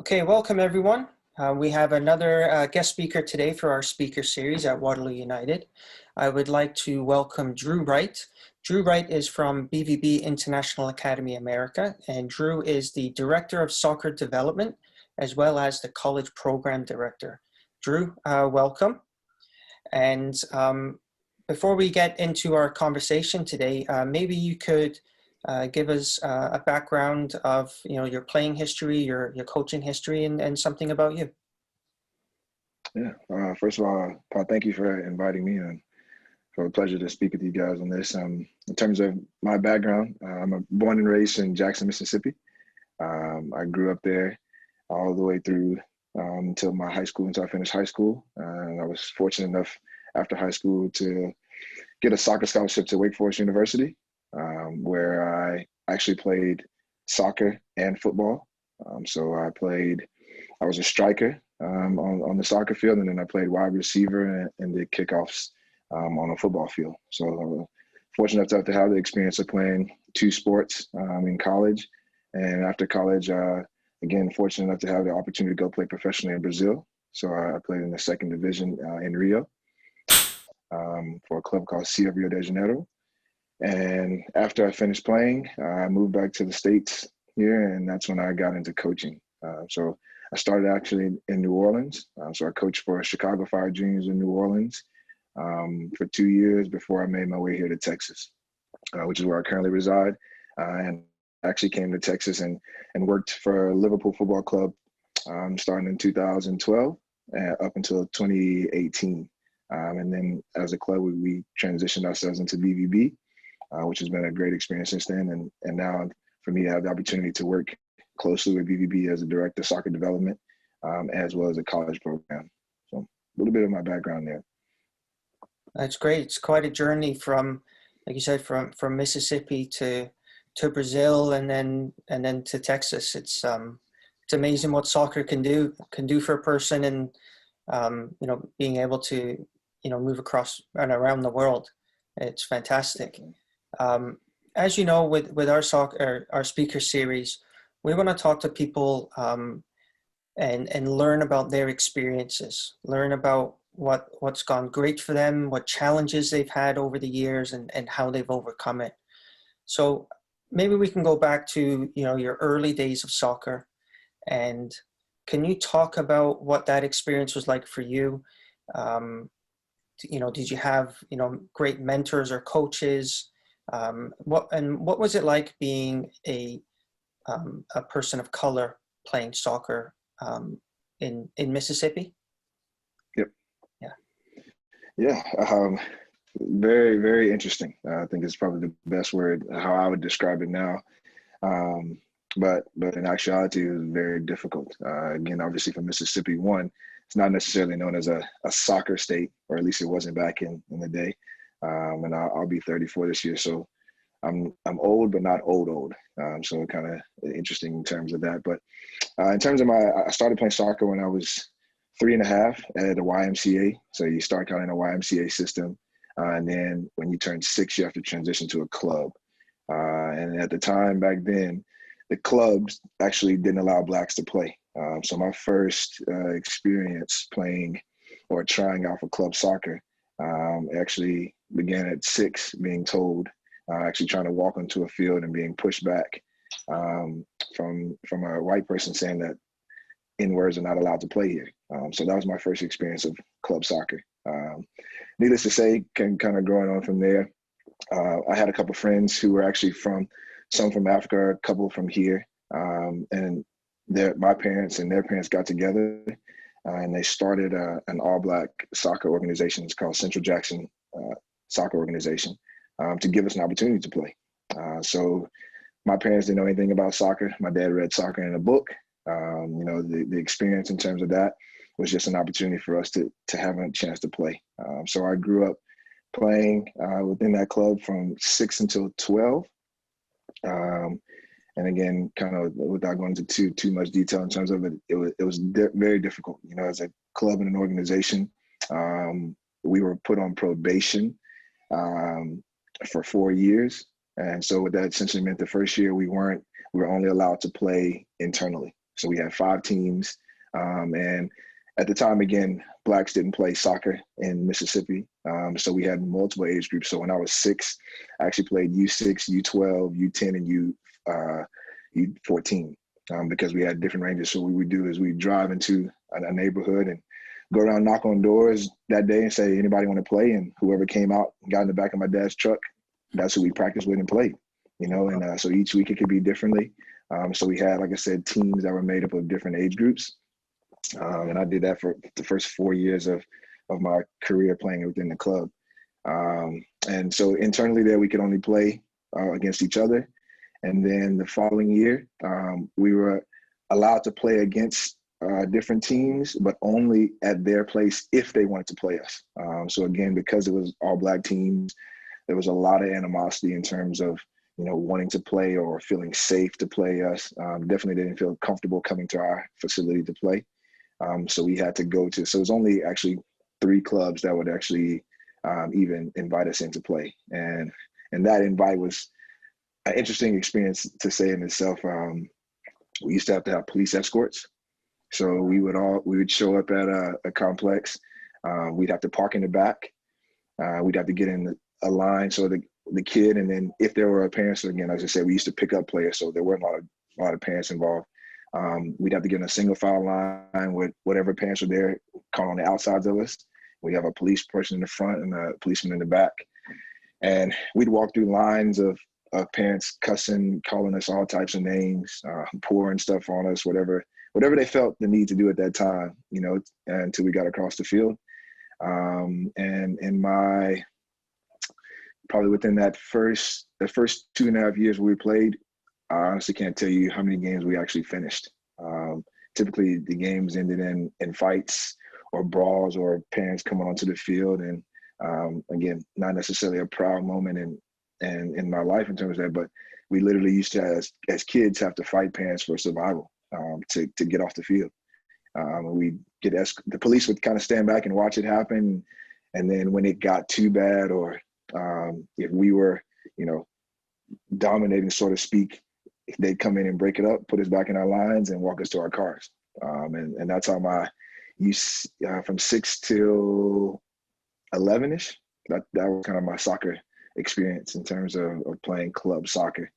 Okay, welcome everyone. We have another guest speaker today for our speaker series at Waterloo United. I would like to welcome Drew Wright. Drew Wright is from BVB International Academy America, and Drew is the Director of Soccer Development as well as the College Program Director. Drew, welcome. And before we get into our conversation today, maybe you could give us a background of your playing history, your coaching history, and something about you. Yeah. First of all, Paul, thank you for inviting me, and for a pleasure to speak with you guys on this. In terms of my background, I'm born and raised in Jackson, Mississippi. I grew up there all the way through until my high school, until I finished high school. And I was fortunate enough after high school to get a soccer scholarship to Wake Forest University, where I actually played soccer and football. I was a striker on the soccer field, and then I played wide receiver and did kickoffs on a football field. So fortunate enough to have the experience of playing two sports in college. And after college, again, fortunate enough to have the opportunity to go play professionally in Brazil. So I played in the second division in Rio for a club called Cia Rio de Janeiro. And after I finished playing, I moved back to the States here, and that's when I got into coaching. So I started actually in New Orleans. So I coached for Chicago Fire Juniors in New Orleans for 2 years before I made my way here to Texas, which is where I currently reside. And actually came to Texas and worked for Liverpool Football Club starting in 2012 up until 2018. And then as a club, we transitioned ourselves into BVB, which has been a great experience since then. And now for me to have the opportunity to work closely with BVB as a director of soccer development, as well as a college program. So a little bit of my background there. That's great. It's quite a journey from, like you said, from Mississippi to Brazil and then to Texas. It's amazing what soccer can do for a person, and being able to move across and around the world. It's fantastic. As you know, with our speaker series, we want to talk to people and learn about their experiences, learn about what's gone great for them, what challenges they've had over the years, and how they've overcome it. So maybe we can go back to your early days of soccer, and can you talk about what that experience was like for you? Did you have great mentors or coaches? What was it like being a person of color playing soccer in Mississippi? Yep. Yeah. Very, very interesting. I think it's probably the best word, how I would describe it now. But in actuality, it was very difficult. Again, obviously from Mississippi, it's not necessarily known as a soccer state, or at least it wasn't back in the day. And I'll be 34 this year, so I'm old, but not old. So kind of interesting in terms of that. But in terms of I started playing soccer when I was 3.5 at the YMCA. So you start kind of in a YMCA system. And then when you turn 6, you have to transition to a club. And at the time back then, the clubs actually didn't allow Blacks to play. So my first experience playing or trying out for club soccer actually began at 6, being told, actually trying to walk onto a field and being pushed back from a white person saying that N-words are not allowed to play here. So that was my first experience of club soccer. Needless to say, kind of growing on from there, I had a couple friends who were actually some from Africa, a couple from here, and my parents and their parents got together and they started an all-Black soccer organization. It's called Central Jackson Soccer Organization, to give us an opportunity to play. So my parents didn't know anything about soccer. My dad read soccer in a book. The experience in terms of that was just an opportunity for us to have a chance to play. So I grew up playing within that club from 6 until 12. And again, kind of without going into too much detail in terms of it, it was very difficult. As a club and an organization, we were put on probation for 4 years. And so what that essentially meant, the first year we were only allowed to play internally. So we had 5 teams. And at the time, again, Blacks didn't play soccer in Mississippi. So we had multiple age groups. So when I was 6, I actually played U6, U12, U10, and U14 because we had different ranges. So what we would do is we'd drive into a neighborhood and go around, knock on doors that day and say, anybody want to play? And whoever came out and got in the back of my dad's truck, that's who we practiced with and played, you know? And so each week it could be differently. So we had, like I said, teams that were made up of different age groups. And I did that for the first 4 years of my career playing within the club. And so internally there, we could only play against each other. And then the following year, we were allowed to play against different teams, but only at their place if they wanted to play us. So again, because it was all Black teams, there was a lot of animosity in terms of, you know, wanting to play or feeling safe to play us. Definitely didn't feel comfortable coming to our facility to play. So we had to go to, so it was only actually 3 clubs that would actually even invite us in to play. And that invite was an interesting experience to say in itself. We used to have police escorts. So we would show up at a complex. We'd have to park in the back. We'd have to get in a line. So the kid, and then if there were parents, again, as I said, we used to pick up players. So there weren't a lot of parents involved. We'd have to get in a single file line with whatever parents were there, caught on the outsides of us. We have a police person in the front and a policeman in the back. And we'd walk through lines of parents cussing, calling us all types of names, pouring stuff on us, whatever they felt the need to do at that time, you know, until we got across the field. And in probably within the first 2.5 years we played, I honestly can't tell you how many games we actually finished. Typically the games ended in fights or brawls or parents coming onto the field. And again, not necessarily a proud moment in my life in terms of that, but we literally used to, as kids, have to fight parents for survival to get off the field. The police would kind of stand back and watch it happen. And then when it got too bad, or if we were, you know, dominating, so to speak, they'd come in and break it up, put us back in our lines and walk us to our cars. And that's how from 6 till 11-ish, that was kind of my soccer experience in terms of playing club soccer.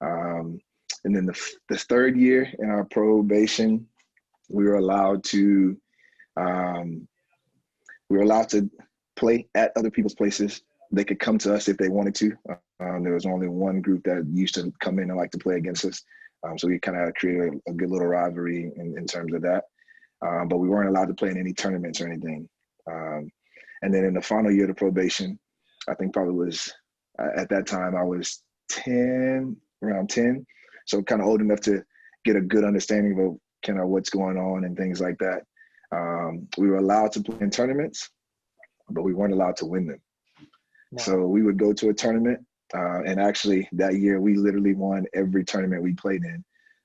And then the third year in our probation, we were allowed to play at other people's places. They could come to us if they wanted to. There was only one group that used to come in and like to play against us. So we kind of created a good little rivalry in terms of that. But we weren't allowed to play in any tournaments or anything. And then in the final year of probation, I think probably was, at that time, I was around 10. So kind of old enough to get a good understanding of kind of what's going on and things like that. We were allowed to play in tournaments, but we weren't allowed to win them. No. So we would go to a tournament, and actually that year we literally won every tournament we played in.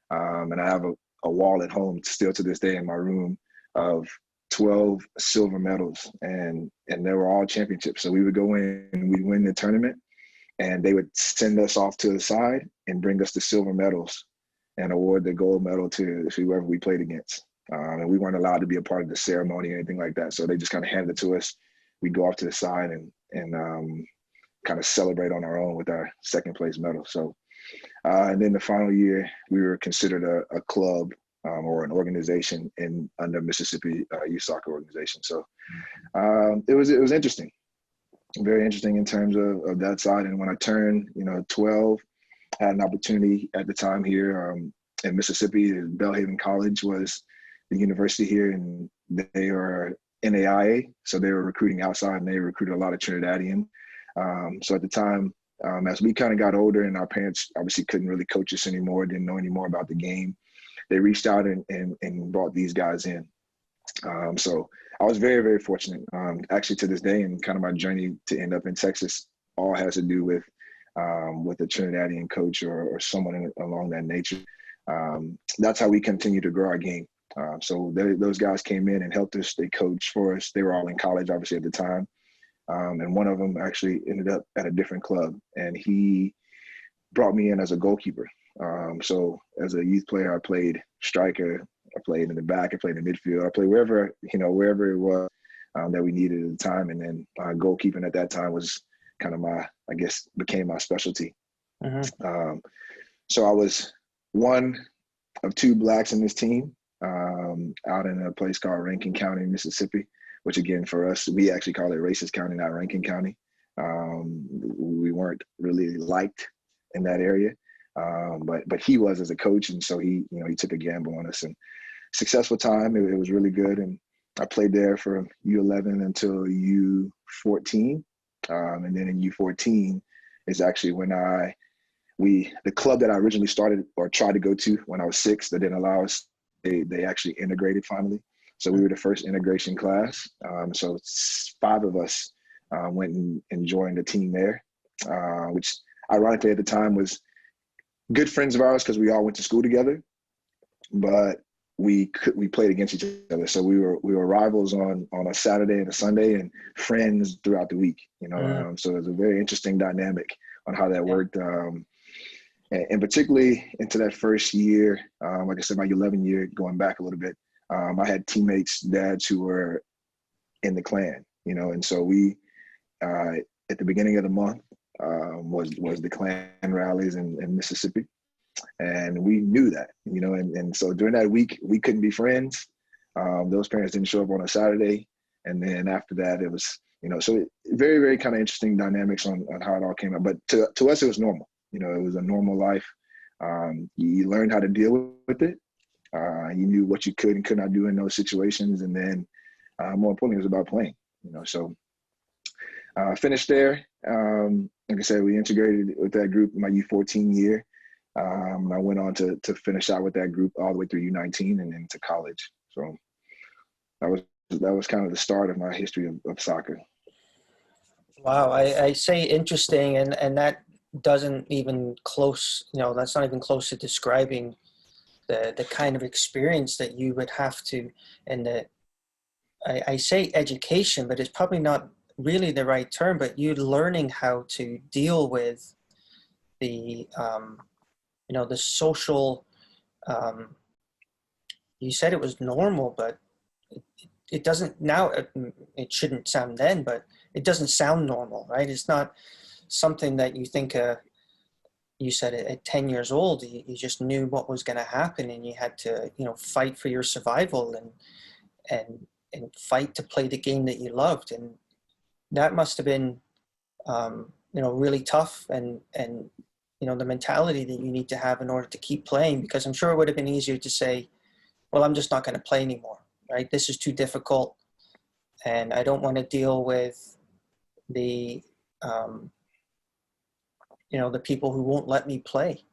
And I have a wall at home still to this day in my room of 12 silver medals, and they were all championships. So we would go in and we'd win the tournament, and they would send us off to the side and bring us the silver medals and award the gold medal to whoever we played against. And we weren't allowed to be a part of the ceremony or anything like that. So they just kind of handed it to us. We'd go off to the side and kind of celebrate on our own with our second place medal. So, and then the final year, we were considered a club or an organization under Mississippi Youth Soccer Organization. So it was interesting, very interesting in terms of that side. And when I turned, 12, I had an opportunity at the time here in Mississippi. Belhaven College was the university here, and they are NAIA, so they were recruiting outside, and they recruited a lot of Trinidadian. So at the time, as we kind of got older and our parents obviously couldn't really coach us anymore, didn't know any more about the game, they reached out and brought these guys in. So I was very, very fortunate. Actually, to this day, and kind of my journey to end up in Texas all has to do with a Trinidadian coach or someone along that nature. That's how we continue to grow our game. So those guys came in and helped us. They coached for us. They were all in college, obviously, at the time. And one of them actually ended up at a different club, and he brought me in as a goalkeeper. So as a youth player, I played striker. I played in the back. I played in the midfield. I played wherever, wherever it was that we needed at the time. And then goalkeeping at that time was kind of became my specialty. Mm-hmm. So I was one of two Blacks in this team out in a place called Rankin County, Mississippi, which again, for us, we actually call it Racist County, not Rankin County. We weren't really liked in that area. But he was as a coach. And so he took a gamble on us, and successful time. It was really good. And I played there from U11 until U14. And then in U14 is actually when the club that I originally started or tried to go to when I was 6, that didn't allow us, they actually integrated finally. So we were the first integration class. So 5 of us went and joined the team there, which ironically at the time was good friends of ours because we all went to school together, but we played against each other. So we were rivals on a Saturday and a Sunday, and friends throughout the week. So it was a very interesting dynamic on how that worked. And particularly into that first year, like I said, my U11 year, going back a little bit, I had teammates, dads who were in the Klan, and so we, at the beginning of the month, was the Klan rallies in Mississippi. And we knew that, and so during that week, we couldn't be friends. Those parents didn't show up on a Saturday. And then after that, it was, so very, very kind of interesting dynamics on how it all came out. But to us, it was normal. It was a normal life. You learned how to deal with it. You knew what you could and could not do in those situations. And then more importantly, it was about playing, so finished there. Like I said, we integrated with that group in my U14 year. I went on to finish out with that group all the way through U19 and then to college. So that was kind of the start of my history of soccer. Wow, I say interesting, and that doesn't even close, that's not even close to describing the kind of experience that you would have to, and I say education, but it's probably not really the right term, but you learning how to deal with the the social, you said it was normal, but it doesn't now, it shouldn't sound then, but it doesn't sound normal, right? It's not something that you think, you said at 10 years old, you just knew what was going to happen, and you had to, fight for your survival and fight to play the game that you loved. And that must have been, really tough, and the mentality that you need to have in order to keep playing, because I'm sure it would have been easier to say, well, I'm just not going to play anymore, right? This is too difficult, and I don't want to deal with the, the people who won't let me play.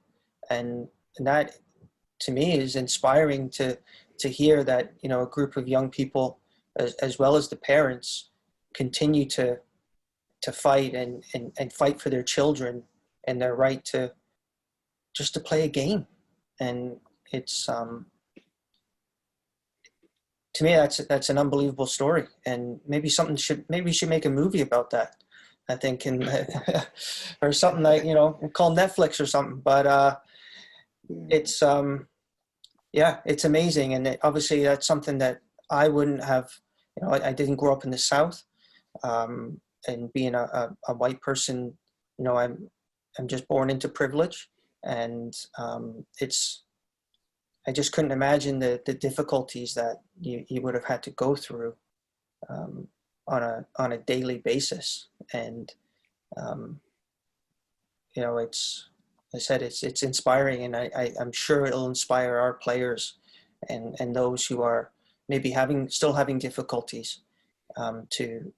And that, to me, is inspiring to hear that, a group of young people, as well as the parents, continue to fight and fight for their children and their right to just to play a game. And it's, to me, that's an unbelievable story. And maybe we should make a movie about that, I think, or something like, call Netflix or something. But it's, it's amazing. And obviously that's something that I wouldn't have, I didn't grow up in the South. And being a white person, I'm just born into privilege, and I just couldn't imagine the difficulties that you would have had to go through on a daily basis. And it's, I said, it's inspiring, and I'm sure it'll inspire our players and those who are maybe still having difficulties to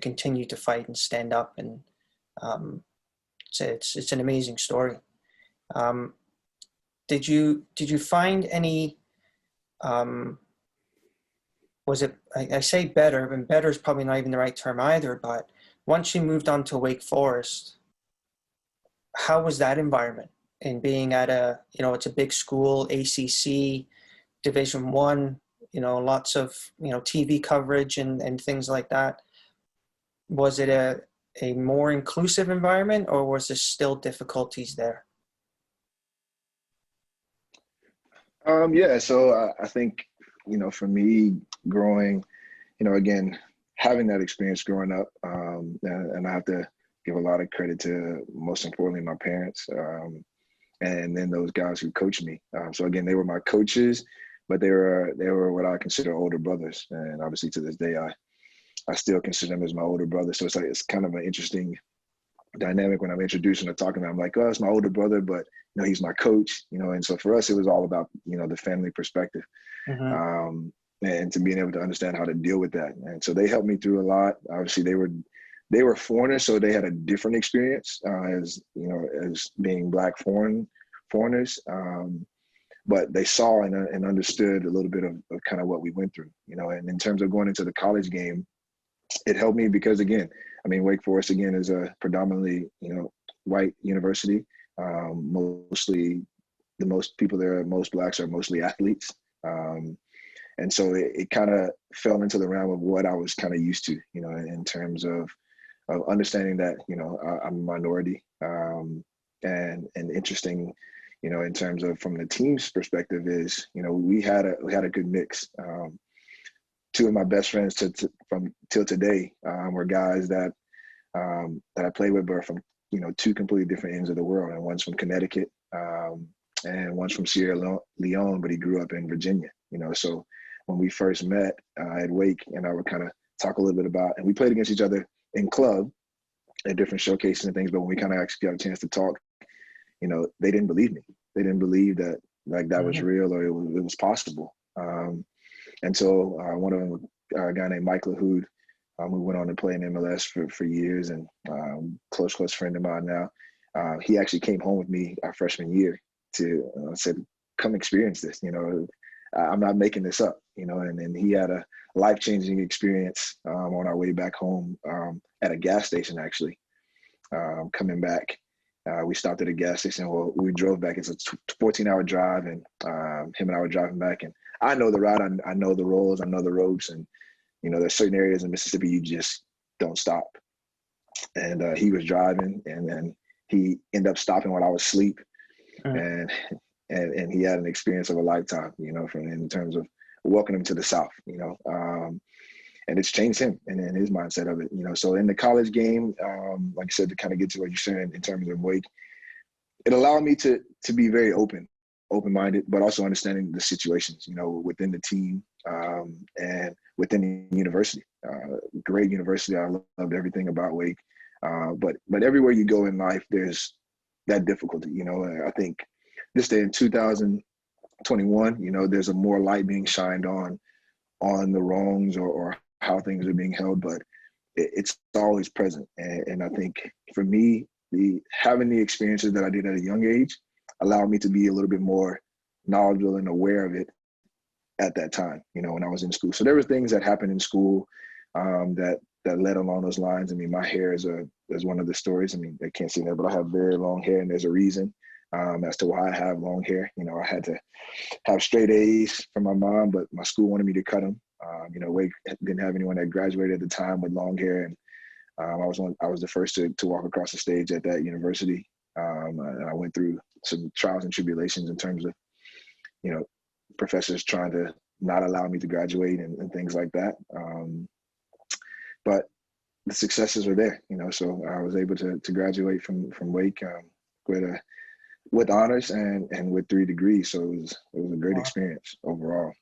continue to fight and stand up. And it's an amazing story. Did you find any, was it, I say better, and better is probably not even the right term either, but once you moved on to Wake Forest, how was that environment? And being at it's a big school, ACC, Division I, lots of, TV coverage and things like that. Was it a more inclusive environment, or was there still difficulties there? Yeah, so I think, for me growing, again, having that experience growing up, and I have to give a lot of credit to, most importantly, my parents, and then those guys who coached me. So again, they were my coaches, but they were what I consider older brothers, and obviously to this day, I still consider them as my older brother. So it's kind of an interesting dynamic when I'm introducing or talking about. I'm like, oh, it's my older brother, but he's my coach. And so for us, it was all about the family perspective, Mm-hmm. and to being able to understand how to deal with that. And so they helped me through a lot. Obviously, they were foreigners, so they had a different experience, as being Black foreigners. But they saw and understood a little bit of kind of what we went through. And in terms of going into the college game, it helped me because, again, Wake Forest, again, is a predominantly, white university. Mostly the most people there, most Blacks are mostly athletes. And so it kind of fell into the realm of what I was kind of used to, in terms of understanding that, I'm a minority, and interesting, in terms of from the team's perspective is, we had a good mix. Two of my best friends from till today were guys that I played with, but from two completely different ends of the world. And one's from Connecticut, and one's from Sierra Leone, but he grew up in Virginia. So when we first met at Wake, and I would kind of talk a little bit about, and we played against each other in club at different showcases and things. But when we kind of actually got a chance to talk, they didn't believe me. They didn't believe that that was real or it was possible. And so one of them, a guy named Mike LaHood, who went on to play in MLS for years, and close friend of mine now. He actually came home with me our freshman year to said, come experience this. I'm not making this up. And he had a life-changing experience on our way back home at a gas station, actually. Coming back, we stopped at a gas station. Well, we drove back. It's a 14-hour drive, and him and I were driving back. And I know the route. I know the roads. I know the ropes. And, there's certain areas in Mississippi you just don't stop. And he was driving, and then he ended up stopping while I was asleep. And he had an experience of a lifetime, in terms of welcoming him to the South, and it's changed him and his mindset of it, So in the college game, like I said, to kind of get to what you're saying in terms of Wake, it allowed me to be very open-minded, but also understanding the situations, within the team, and within the university. Great university. I loved everything about Wake. But everywhere you go in life, there's that difficulty, I think this day in 2021, there's a more light being shined on the wrongs or how things are being held, but it's always present. And I think for me, having the experiences that I did at a young age allowed me to be a little bit more knowledgeable and aware of it at that time, when I was in school. So there were things that happened in school that led along those lines. My hair is one of the stories. They can't see that, but I have very long hair, and there's a reason as to why I have long hair. I had to have straight A's from my mom, but my school wanted me to cut them. Wake didn't have anyone that graduated at the time with long hair, and I was the first to walk across the stage at that university. And I went through some trials and tribulations in terms of, professors trying to not allow me to graduate and things like that. But the successes were there, so I was able to graduate from Wake with honors and with 3 degrees. So it was a great experience overall.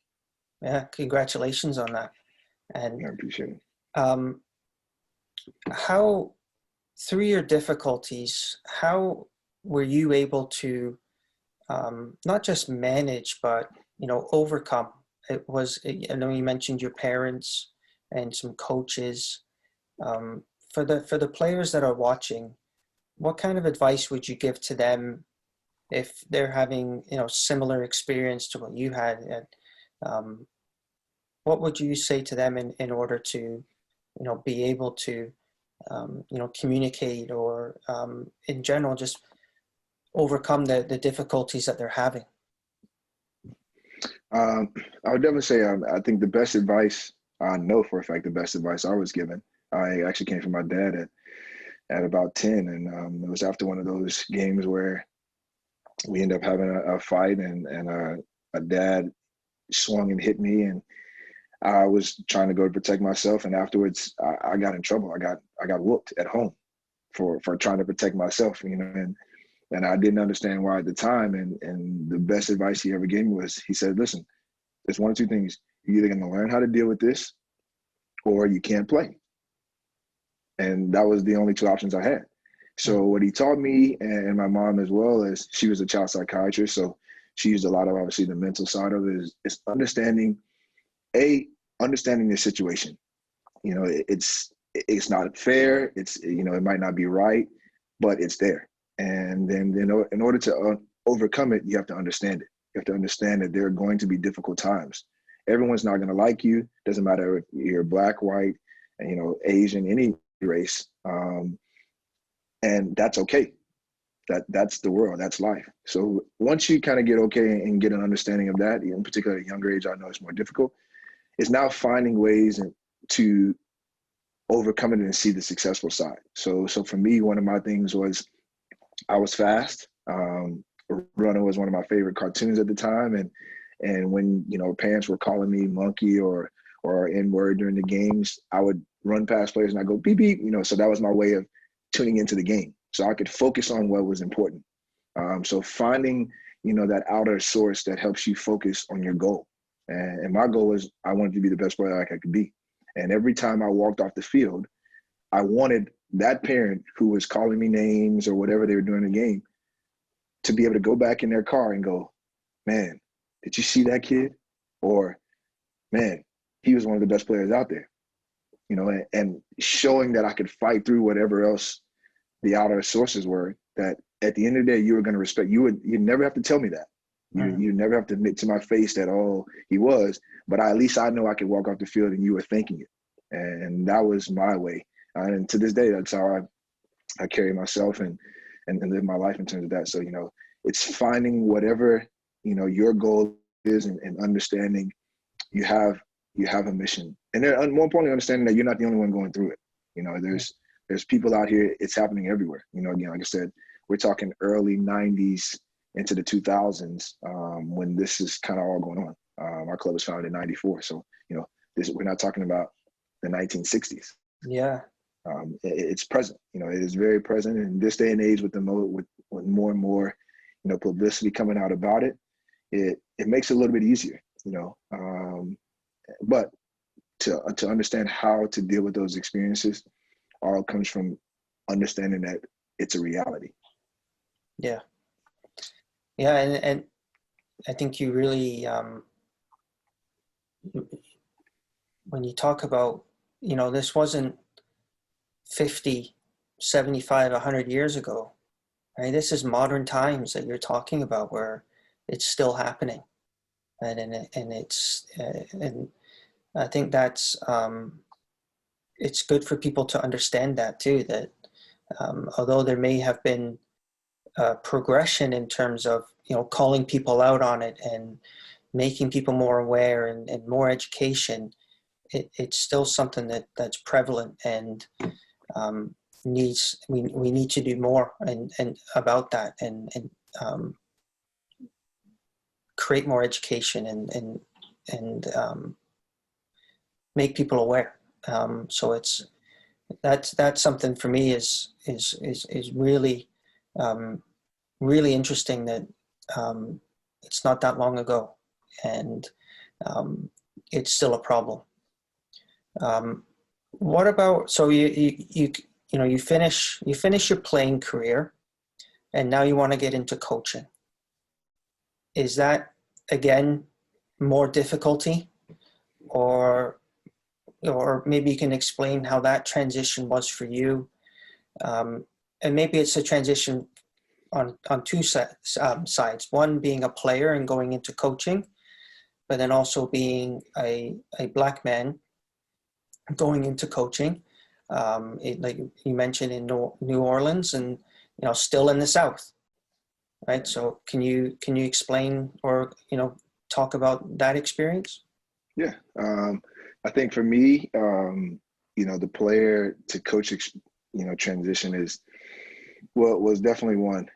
Yeah, congratulations on that. And I appreciate it. How, through your difficulties, how were you able to not just manage, but overcome? I know you mentioned your parents and some coaches. For the players that are watching, what kind of advice would you give to them if they're having similar experience to what you had? And what would you say to them in order to be able to communicate, or in general just overcome the difficulties that they're having? I would definitely say I think the best advice, I know for a fact the best advice I was given, I actually came from my dad at about 10, and it was after one of those games where we ended up having a fight, and a dad swung and hit me, and I was trying to go to protect myself. And afterwards, I got in trouble. I got whooped at home for trying to protect myself, you know, and I didn't understand why at the time. And the best advice he ever gave me was, he said, listen, there's one or two things. You're either going to learn how to deal with this or you can't play. And that was the only two options I had. So what he taught me, and my mom as well, is she was a child psychiatrist. So she used a lot of, obviously, the mental side of it, is understanding the situation. You know, it's not fair. It's, you know, it might not be right, but it's there. And then, you know, in order to overcome it, you have to understand it. You have to understand that there are going to be difficult times. Everyone's not going to like you. Doesn't matter if you're black, white, and, you know, Asian, any race. And that's okay. That's the world. That's life. So once you kind of get okay and get an understanding of that, in particular at a younger age, I know it's more difficult. It's now finding ways to overcome it and see the successful side. So for me, one of my things was I was fast. Runner was one of my favorite cartoons at the time, and when, you know, parents were calling me monkey or N-word during the games, I would run past players and I go beep beep, you know. So that was my way of tuning into the game, so I could focus on what was important. So finding, you know, that outer source that helps you focus on your goal. And my goal was, I wanted to be the best player I could be. And every time I walked off the field, I wanted that parent who was calling me names or whatever they were doing in the game to be able to go back in their car and go, man, did you see that kid? Or, man, he was one of the best players out there. You know, and showing that I could fight through whatever else the outer sources were, that at the end of the day, you were going to respect. You'd never have to tell me that. You never have to admit to my face that, oh, he was, but at least I know I could walk off the field and you were thinking it. And that was my way. And to this day, that's how I carry myself and live my life in terms of that. So, you know, it's finding whatever, you know, your goal is, and understanding you have a mission. And then, more importantly, understanding that you're not the only one going through it. You know, there's people out here. It's happening everywhere. You know, again, like I said, we're talking early 90s into the 2000s when this is kind of all going on. Our club was founded in 94. So, you know, we're not talking about the 1960s. Yeah. It's present. You know, it is very present in this day and age with more and more, you know, publicity coming out about it. It makes it a little bit easier, you know. But to understand how to deal with those experiences all comes from understanding that it's a reality. Yeah. Yeah. And I think you really, when you talk about, you know, this wasn't 50, 75, 100 years ago, right? This is modern times that you're talking about, where it's still happening. Right? And I think that's, it's good for people to understand that too, that although there may have been progression in terms of, you know, calling people out on it and making people more aware and more education, it's still something that's prevalent and we need to do more and about that and create more education and make people aware. So that's something for me is really really interesting, that it's not that long ago, and it's still a problem. What about, so you know, you finish your playing career, and now you want to get into coaching. Is that again more difficulty, or maybe you can explain how that transition was for you, and maybe it's a transition on two sides. One being a player and going into coaching, but then also being a black man going into coaching, like you mentioned in New Orleans, and, you know, still in the South, right? So can you explain, or, you know, talk about that experience? Yeah, I think for me, you know, the player to coach, you know, transition was definitely one.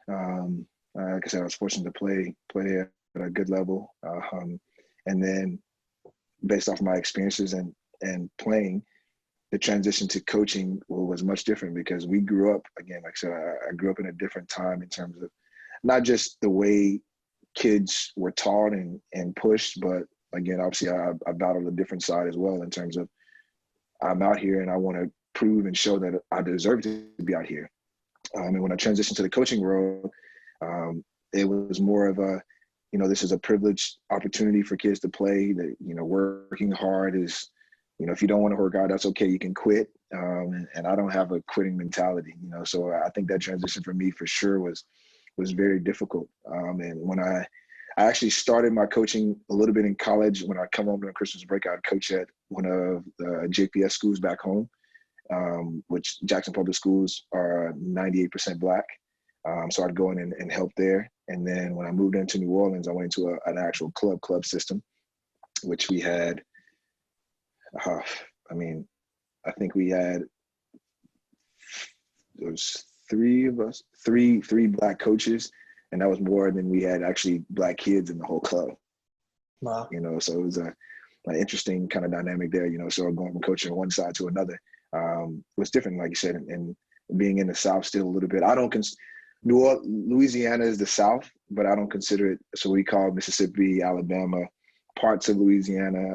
Like I said, I was fortunate to play at a good level. And then based off my experiences and playing, the transition to coaching was much different because we grew up, again, like I said, I grew up in a different time in terms of not just the way kids were taught and pushed, but again, obviously I battled a different side as well in terms of I'm out here and I want to prove and show that I deserve to be out here. And when I transitioned to the coaching world, it was more of a, this is a privileged opportunity for kids to play. That, working hard is, if you don't want to work out, that's okay. You can quit. And I don't have a quitting mentality, so I think that transition for me for sure was very difficult. And when I actually started my coaching a little bit in college, when I come home during Christmas break, I'd coach at one of the JPS schools back home, which Jackson Public Schools are 98% Black. So I'd go in and help there. And then when I moved into New Orleans, I went into an actual club system, which we had, I think we had, there was three of us, three Black coaches, and that was more than we had actually Black kids in the whole club. Wow. So it was an interesting kind of dynamic there, so going from coaching one side to another was different, like you said, and being in the South still a little bit. Louisiana is the South, but I don't consider it. So we call Mississippi, Alabama, parts of Louisiana,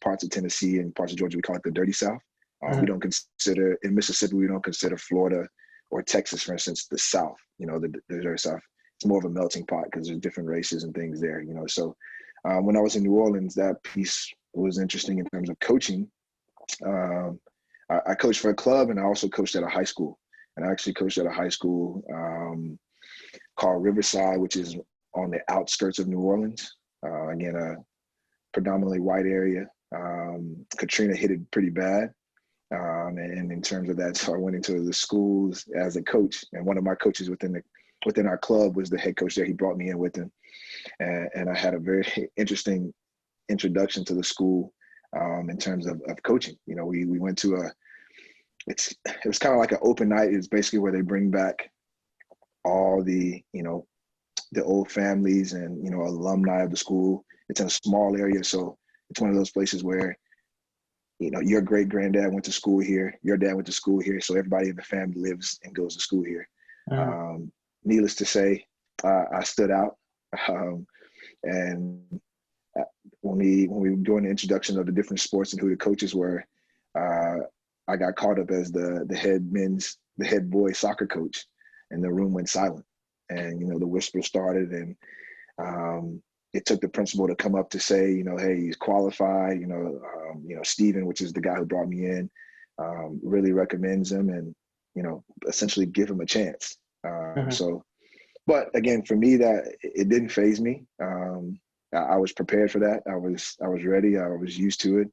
parts of Tennessee, and parts of Georgia, we call it the dirty South. We don't consider, in Mississippi, we don't consider Florida or Texas, for instance, the South, the dirty South. It's more of a melting pot because there's different races and things there, So when I was in New Orleans, that piece was interesting in terms of coaching. I coached for a club and I also coached at a high school. And I actually coached at a high school called Riverside, which is on the outskirts of New Orleans. Again, a predominantly white area. Katrina hit it pretty bad. And in terms of that, so I went into the schools as a coach. And one of my coaches within our club was the head coach there. He brought me in with him. And I had a very interesting introduction to the school in terms of coaching. We went to it was kind of like an open night. It's basically where they bring back all the old families and, alumni of the school. It's in a small area. So it's one of those places where, your great granddad went to school here, your dad went to school here. So everybody in the family lives and goes to school here. Needless to say, I stood out. And when we were doing the introduction of the different sports and who the coaches were, I got caught up as the head boys soccer coach, and the room went silent. And, the whisper started, and it took the principal to come up to say, hey, he's qualified, Steven, which is the guy who brought me in, really recommends him and, essentially give him a chance. So, but again, for me, that it didn't faze me. I was prepared for that. I was ready. I was used to it.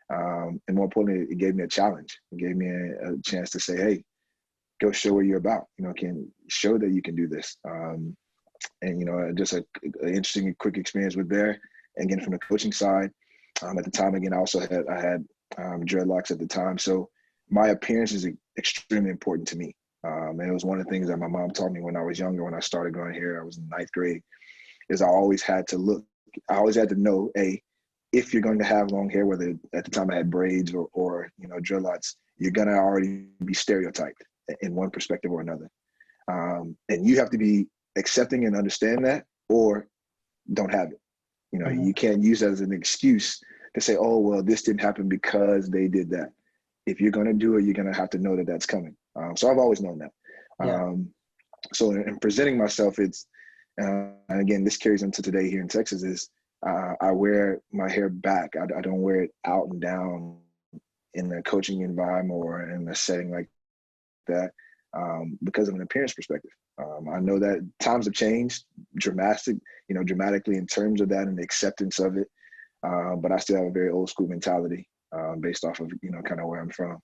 And more importantly, it gave me a challenge. It gave me a chance to say, hey, go show what you're about. Can show that you can do this. And, just an interesting and quick experience with there. And again, from the coaching side, at the time, again, I had dreadlocks at the time. So my appearance is extremely important to me. And it was one of the things that my mom taught me when I was younger, when I started growing hair. I was in ninth grade, is I always had to know, if you're going to have long hair, whether at the time I had braids or dreadlocks, you're going to already be stereotyped in one perspective or another. And you have to be accepting and understand that, or don't have it. You can't use that as an excuse to say, oh, well, this didn't happen because they did that. If you're going to do it, you're going to have to know that that's coming. So I've always known that. Yeah. So in presenting myself, it's, and again, this carries into today here in Texas, is I wear my hair back. I don't wear it out and down in a coaching environment or in a setting like that because of an appearance perspective. I know that times have changed dramatically in terms of that and the acceptance of it. But I still have a very old school mentality based off of, kind of where I'm from.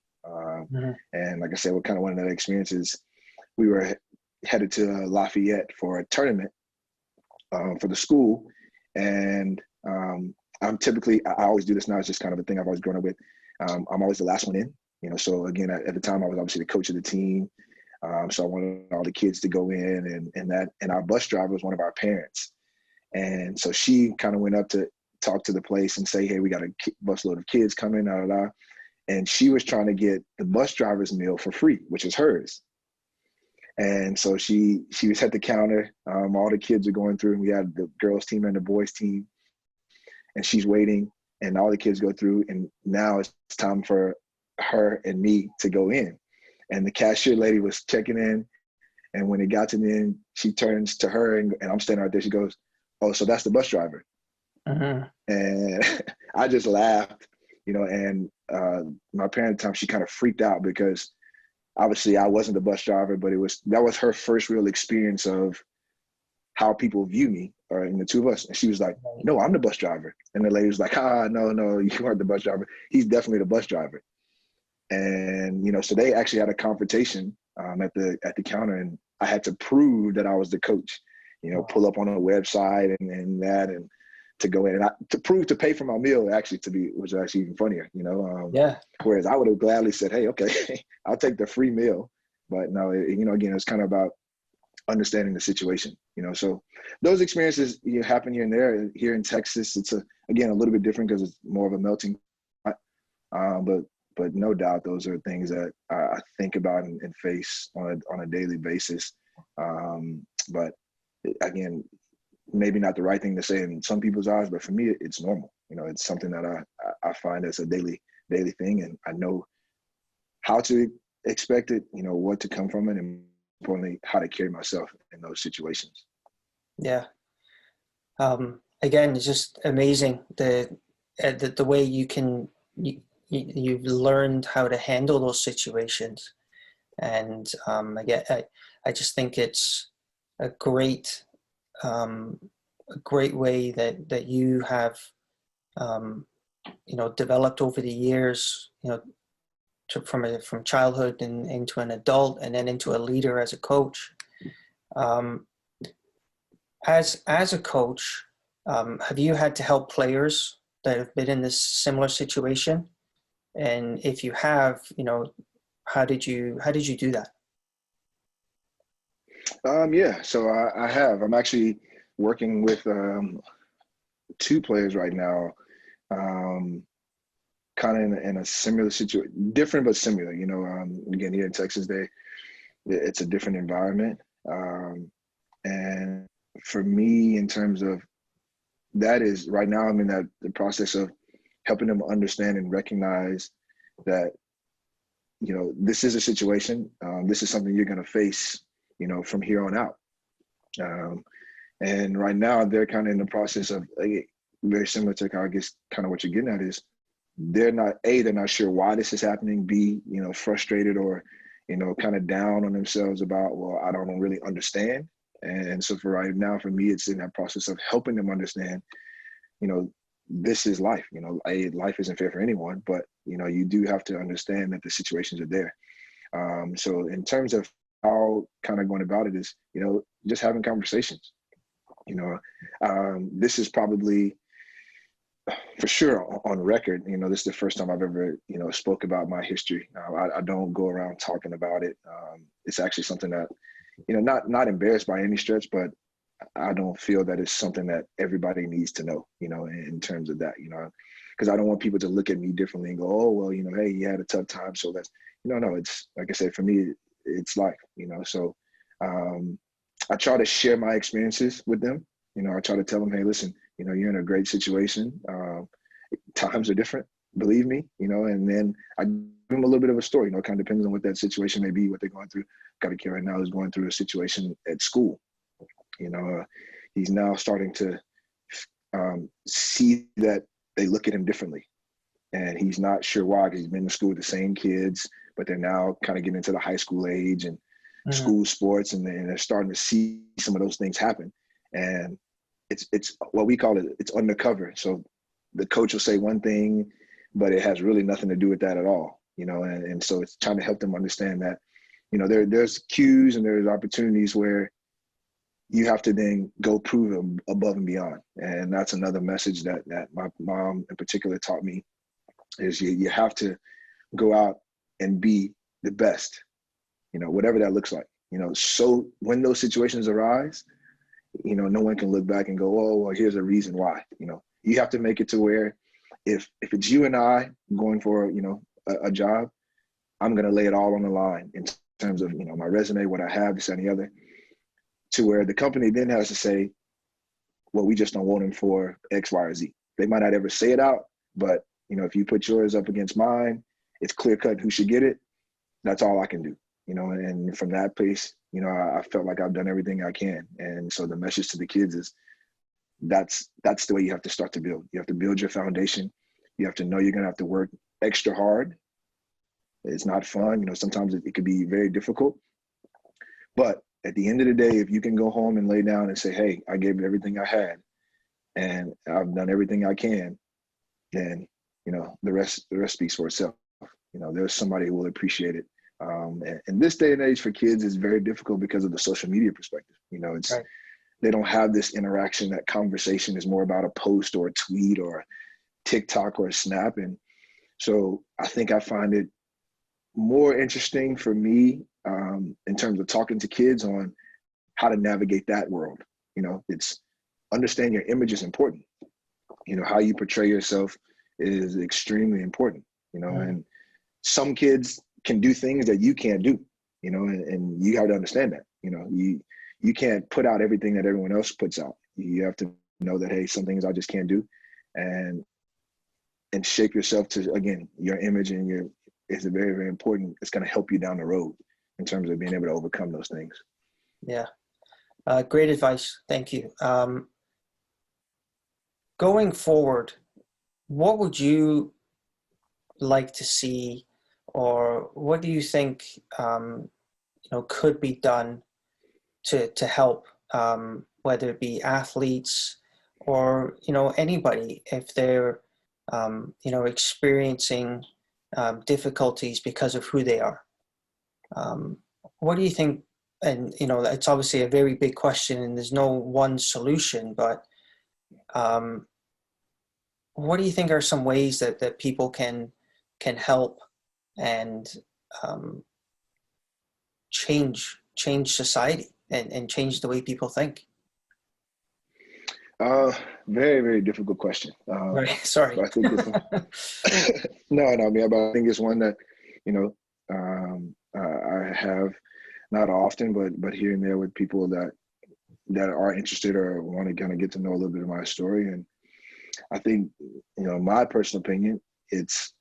And like I said, kind of one of the experiences, we were headed to Lafayette for a tournament for the school. And I always do this now. It's just kind of a thing I've always grown up with. I'm always the last one in, so again, at the time I was obviously the coach of the team. So I wanted all the kids to go in and our bus driver was one of our parents. And so she kind of went up to talk to the place and say, hey, we got a busload of kids coming, da, da, da. And she was trying to get the bus driver's meal for free, which is hers. And so she was at the counter. All the kids are going through, and we had the girls team and the boys team. And she's waiting, and all the kids go through. And now it's time for her and me to go in. And the cashier lady was checking in. And when it got to the end, she turns to her, and I'm standing right there. She goes, oh, so that's the bus driver. Uh-huh. And I just laughed, and my parent at the time, she kind of freaked out because obviously I wasn't the bus driver, but that was her first real experience of how people view me, and the two of us. And she was like, no, I'm the bus driver. And the lady was like, no, you aren't the bus driver. He's definitely the bus driver. And, so they actually had a confrontation at the counter, and I had to prove that I was the coach, pull up on a website and that, and to go in and to pay for my meal, actually, which is actually even funnier, Yeah. Whereas I would have gladly said, hey, okay, I'll take the free meal. But no, again, it's kind of about understanding the situation, so those experiences happen here and there. Here in Texas, it's again a little bit different because it's more of a melting pot. But no doubt those are things that I think about and face on a daily basis. But again, maybe not the right thing to say in some people's eyes, but for me, it's normal. It's something that I find as a daily thing, and I know how to expect it, what to come from it, and importantly, how to carry myself in those situations. Yeah. Again, it's just amazing the way you've learned how to handle those situations. And again, I just think it's a great way that you have developed over the years, from childhood and into an adult, and then into a leader as a coach. As a coach, have you had to help players that have been in this similar situation? And if you have, how did you do that? Yeah, so I have. I'm actually working with two players right now, kind of in a similar situation, different but similar. Again, here in Texas, it's a different environment, and for me, in terms of that, is right now I'm in the process of helping them understand and recognize that this is a situation. This is something you're going to face, from here on out. And right now they're kind of in the process of very similar to, I guess, kind of what you're getting at is they're not sure why this is happening. B, frustrated or, kind of down on themselves about, well, I don't really understand. And so for right now, for me, it's in that process of helping them understand, this is life. Life isn't fair for anyone, but, you do have to understand that the situations are there. So in terms of how kind of going about it is, just having conversations. This is probably for sure on record. This is the first time I've ever, spoke about my history. I don't go around talking about it. It's actually something that, not embarrassed by any stretch, but I don't feel that it's something that everybody needs to know, in terms of that, because I don't want people to look at me differently and go, oh, well, hey, you had a tough time. So that's, no, it's like I said, for me, it's life, so I try to share my experiences with them. I try to tell them, hey, listen, you're in a great situation. Times are different, believe me, and then I give them a little bit of a story, it kind of depends on what that situation may be, what they're going through. Got a kid right now who's going through a situation at school. He's now starting to see that they look at him differently. And he's not sure why, because he's been in school with the same kids, but they're now kind of getting into the high school age and school sports, and they're starting to see some of those things happen. And it's what we call it, it's undercover. So the coach will say one thing, but it has really nothing to do with that at all, and so it's trying to help them understand that, there's cues and there's opportunities where you have to then go prove them above and beyond. And that's another message that my mom in particular taught me, is you have to go out and be the best, whatever that looks like, so when those situations arise, no one can look back and go, oh, well, here's a reason why. You have to make it to where if it's you and I going for, a job, I'm going to lay it all on the line in terms of, my resume, what I have, this and the other, to where the company then has to say, well, we just don't want him for X, Y, or Z. They might not ever say it out, but, if you put yours up against mine, it's clear cut who should get it. That's all I can do, and from that place, I felt like I've done everything I can. And so the message to the kids is that's the way you have to start to build. You have to build your foundation. You have to know you're going to have to work extra hard. It's not fun. Sometimes it could be very difficult. But at the end of the day, if you can go home and lay down and say, hey, I gave everything I had and I've done everything I can, then, the rest speaks for itself. There's somebody who will appreciate it. And in this day and age for kids, it's very difficult because of the social media perspective. It's right. They don't have this interaction. That conversation is more about a post or a tweet or TikTok or a snap. And so I think I find it more interesting for me in terms of talking to kids on how to navigate that world. It's understand your image is important. How you portray yourself is extremely important, and some kids can do things that you can't do, and you have to understand that, you can't put out everything that everyone else puts out. You have to know that, hey, some things I just can't do, and shape yourself to, again, your image and is very, very important. It's going to help you down the road in terms of being able to overcome those things. Yeah. Great advice. Thank you. Going forward, what would you like to see, or what do you think, could be done to help, whether it be athletes or, anybody, if they're, experiencing difficulties because of who they are? What do you think? And, it's obviously a very big question and there's no one solution, but what do you think are some ways that people can help and change society and change the way people think? Very, very difficult question. Right. Sorry. I think it's no, but I think it's one that, I have not often, but here and there with people that are interested or want to kind of get to know a little bit of my story. And I think, my personal opinion, it's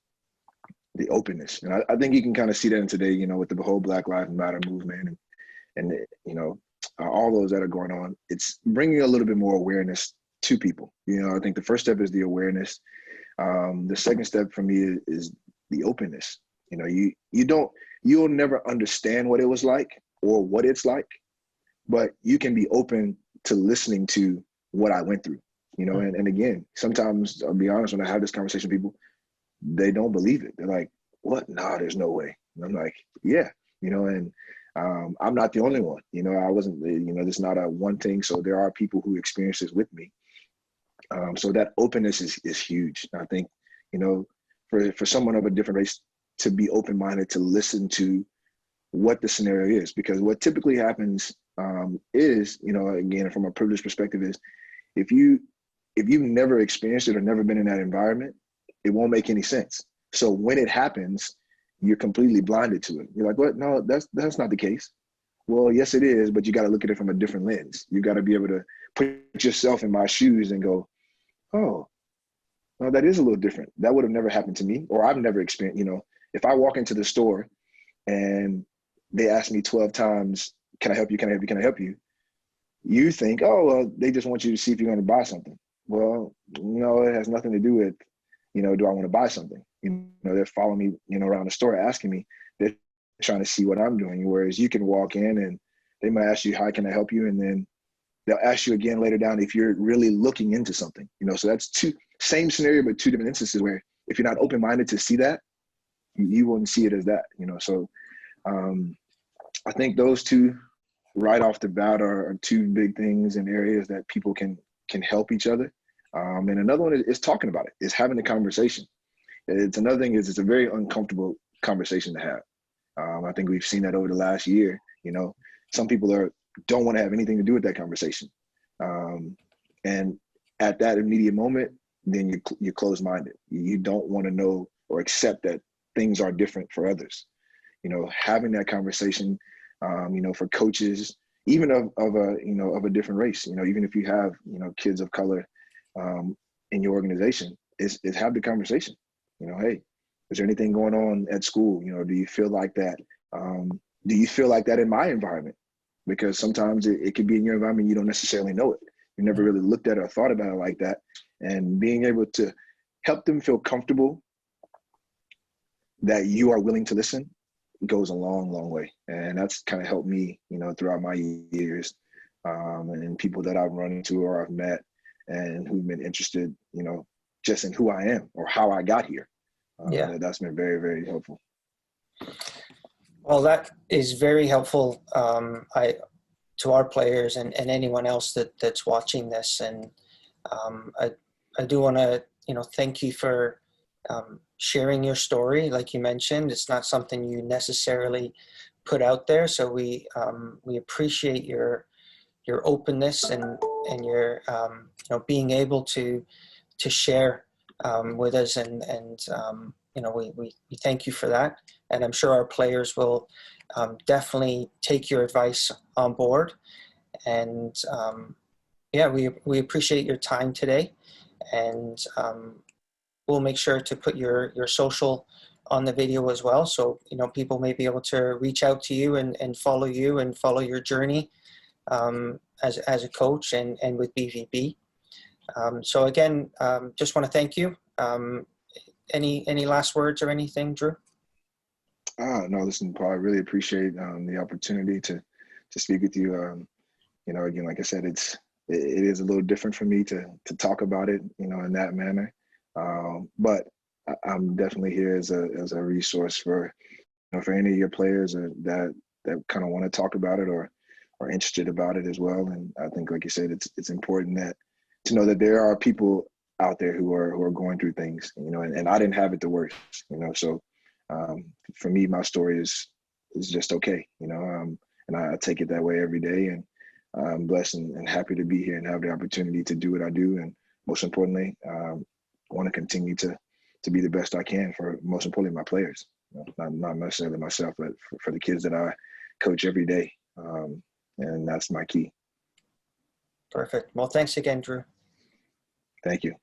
the openness. And I think you can kind of see that in today, with the whole Black Lives Matter movement and all those that are going on. It's bringing a little bit more awareness to people. I think the first step is the awareness. The second step for me is the openness. You'll never understand what it was like or what it's like, but you can be open to listening to what I went through, and again, sometimes I'll be honest, when I have this conversation with people, they don't believe it. They're like, what? Nah, there's no way. And I'm like, yeah, and I'm not the only one. I wasn't, this is not a one thing. So there are people who experience this with me. So that openness is huge. I think, for someone of a different race to be open-minded, to listen to what the scenario is, because what typically happens is, again, from a privileged perspective, is if you've never experienced it or never been in that environment, it won't make any sense. So when it happens, you're completely blinded to it. You're like, what? No, that's not the case. Well, yes, it is, but you got to look at it from a different lens. You got to be able to put yourself in my shoes and go, oh, well, that is a little different. That would have never happened to me, or I've never experienced, if I walk into the store and they ask me 12 times, can I help you? Can I help you? Can I help you? You think, oh, well, they just want you to see if you're going to buy something. Well, no, it has nothing to do with, do I want to buy something? They're following me, around the store asking me. They're trying to see what I'm doing. Whereas you can walk in and they might ask you, how can I help you? And then they'll ask you again later down if you're really looking into something. So that's same scenario, but two different instances where if you're not open-minded to see that, you wouldn't see it as that. So I think those two right off the bat are two big things in areas that people can help each other. And another one is talking about it, is having the conversation. It's another thing is it's a very uncomfortable conversation to have. I think we've seen that over the last year. Some people don't want to have anything to do with that conversation. And at that immediate moment, then you're closed-minded. You don't want to know or accept that things are different for others. You know, having that conversation, you know, for coaches, even of a different race, you know, even if you have, you know, kids of color in your organization, is have the conversation. You know, hey, is there anything going on at school? You know, do you feel like that? Do you feel like that in my environment? Because sometimes it could be in your environment, you don't necessarily know it. You never really looked at it or thought about it like that. And being able to help them feel comfortable that you are willing to listen goes a long, long way. And that's kind of helped me, you know, throughout my years, and people that I've run into or I've met and who've been interested, you know, just in who I am or how I got here. That's been very, very helpful. Well, that is very helpful to our players and anyone else that's watching this. And I do want to, you know, thank you for sharing your story. Like you mentioned, it's not something you necessarily put out there. So we appreciate your openness and your you know, being able to share with us, and you know, we thank you for that. And I'm sure our players will definitely take your advice on board. And yeah, we appreciate your time today, and we'll make sure to put your social on the video as well, so you know, people may be able to reach out to you and follow you and follow your journey as a coach and with BVB. So again, just want to thank you. Any last words or anything, Drew? No, listen, Paul, I really appreciate the opportunity to speak with you. You know, again, like I said, it is a little different for me to talk about it, you know, in that manner. But I'm definitely here as a resource for, you know, for any of your players that kind of want to talk about it or are interested about it as well. And I think, like you said, it's important to know that there are people out there who are going through things, you know, and I didn't have it the worst, you know. So for me, my story is just okay, you know, and I take it that way every day. And I'm blessed and happy to be here and have the opportunity to do what I do. And most importantly, want to continue to be the best I can for, most importantly, my players. You know, not necessarily myself, but for the kids that I coach every day. And that's my key. Perfect. Well, thanks again, Drew. Thank you.